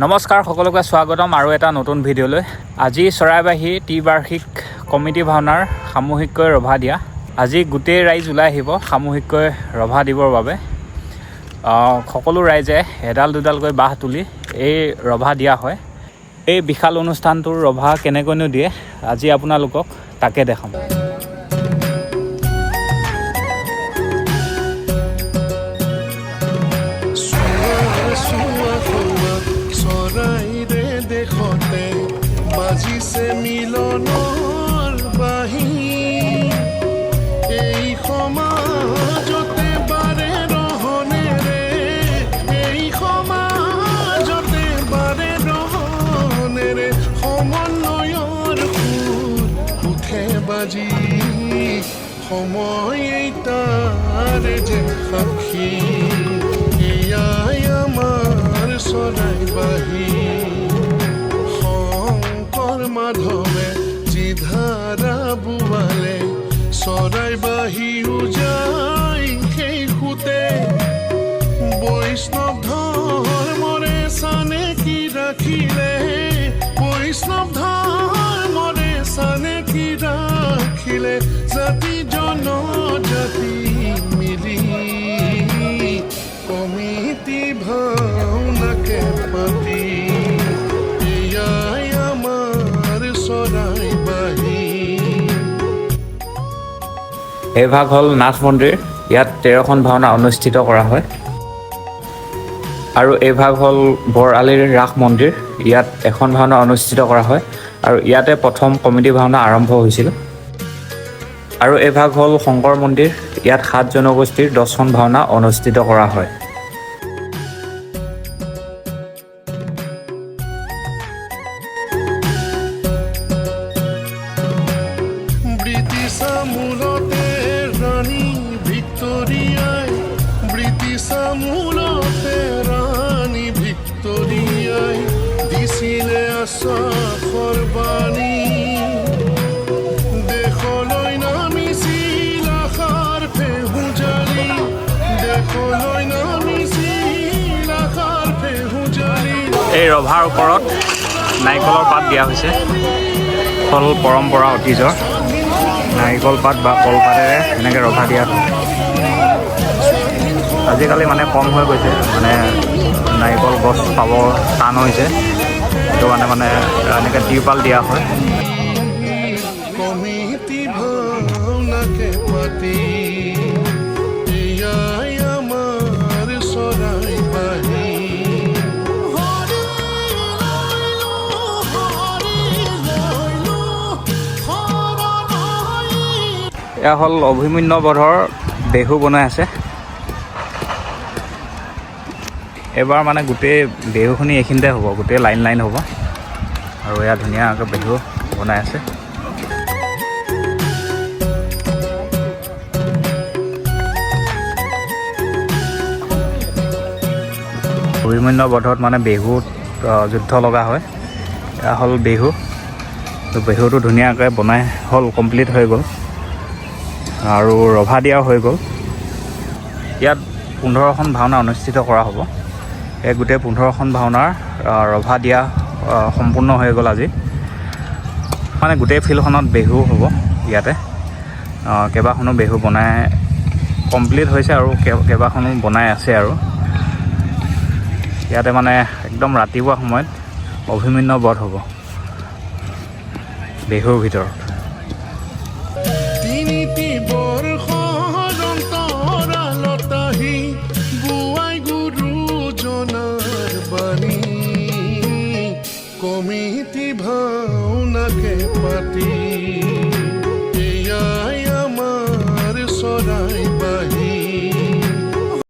নমস্কাৰ সকলোকে স্বাগতম আৰু এটা নতুন ভিডিঅ'লৈ। আজি চৰাইবাহী ত্ৰিবাৰ্ষিক কমিটি ভাওনাৰ সামূহিককৈ ৰভা দিয়া। আজি গোটেই ৰাইজ ওলাই আহিব সামূহিককৈ ৰভা দিবৰ বাবে। সকলো ৰাইজে এডাল দুডালকৈ বাঁহ তুলি এই ৰভা দিয়া হয়। এই বিশাল অনুষ্ঠানটোৰ ৰভা কেনেকৈনো দিয়ে আজি আপোনালোকক তাকে দেখাম। বাজিছে মিলনৰ বাহি এই সমাজতে বাৰে ৰহনেৰে এই সমাজতে বাৰে ৰহনেৰে সমন্বয়ৰ সুৰ উঠে বাজি সময় তাৰে যে সাক্ষী এয়াই আমাৰ চৰাইবাহী মাধৱে যিধাৰা বুৱালে চৰাইবাহী উজাই সেই সুতে বৈষ্ণৱ ধৰ্মৰে চানে কি ৰাখিলে বৈষ্ণৱ ধৰ্মৰে চানে কি ৰাখিলে জাতি জনজাতি মিলি কমিটি ভাওনাকে পাতি এই ভাগ হ'ল নাথ মন্দিৰ। ইয়াত 13খন ভাওনা অনুষ্ঠিত কৰা হয়। আৰু এই ভাগ হ'ল বৰআলিৰ ৰাস মন্দিৰ। ইয়াত এখন ভাওনা অনুষ্ঠিত কৰা হয় আৰু ইয়াতে প্ৰথম কমিটি ভাওনা আৰম্ভ হৈছিল। আৰু এই ভাগ হ'ল শংকৰ মন্দিৰ। ইয়াত 7 জনগোষ্ঠীৰ 10খন ভাওনা অনুষ্ঠিত কৰা হয়। মূলতে ৰাণী ভিক্টোৰিয়াই দিছিলে আশাৰ বাণী দেশলৈ নামিছিল আশাৰ ফেহুজালি দেশলৈ নামিছিল আশাৰ ফেহুজালি। এই ৰভাৰ ওপৰত নাৰিকলৰ পাত দিয়া হৈছে। হ'ল পৰম্পৰা অতীজৰ নাৰিকল পাত বা কলপাতেৰে এনেকৈ ৰভা দিয়া হয়। আজিকালি মানে কম হৈ গৈছে, মানে নাৰিকল গছ পাব টান হৈছে, সেইটো কাৰণে মানে এনেকৈ টিৰপাল দিয়া হয়। কমিটি ভাওনাকে পাতি এয়াই আমাৰ চৰাইবাহী এয়া হ'ল অভিমন্যু বধৰ বেহু বনাই আছে। এবাৰ মানে গোটেই বেহুখিনি এইখিনিতে হ'ব, গোটেই লাইন লাইন হ'ব। আৰু এয়া ধুনীয়াকৈ বেহু বনাই আছে। অভিমন্যু বধত মানে বেহুত যুদ্ধ লগা হয়। এয়া হ'ল বেহু। বেহুটো ধুনীয়াকৈ বনাই হ'ল, কমপ্লিট হৈ গ'ল আৰু ৰভা দিয়াও হৈ গ'ল। ইয়াত 15খন ভাওনা অনুষ্ঠিত কৰা হ'ব। এই গোটেই 15খন ভাওনাৰ ৰভা দিয়া সম্পূৰ্ণ হৈ গ'ল আজি। মানে গোটেই ফিল্ডখনত বেহু হ'ব। ইয়াতে কেইবাখনো বেহু বনাই কমপ্লিট হৈছে আৰু কেইবাখনো বনাই আছে। আৰু ইয়াতে মানে একদম ৰাতিপুৱা সময়ত অভিমন্যু বধ হ'ব বেহুৰ ভিতৰত। কমিটি ভাওনাকে পাতি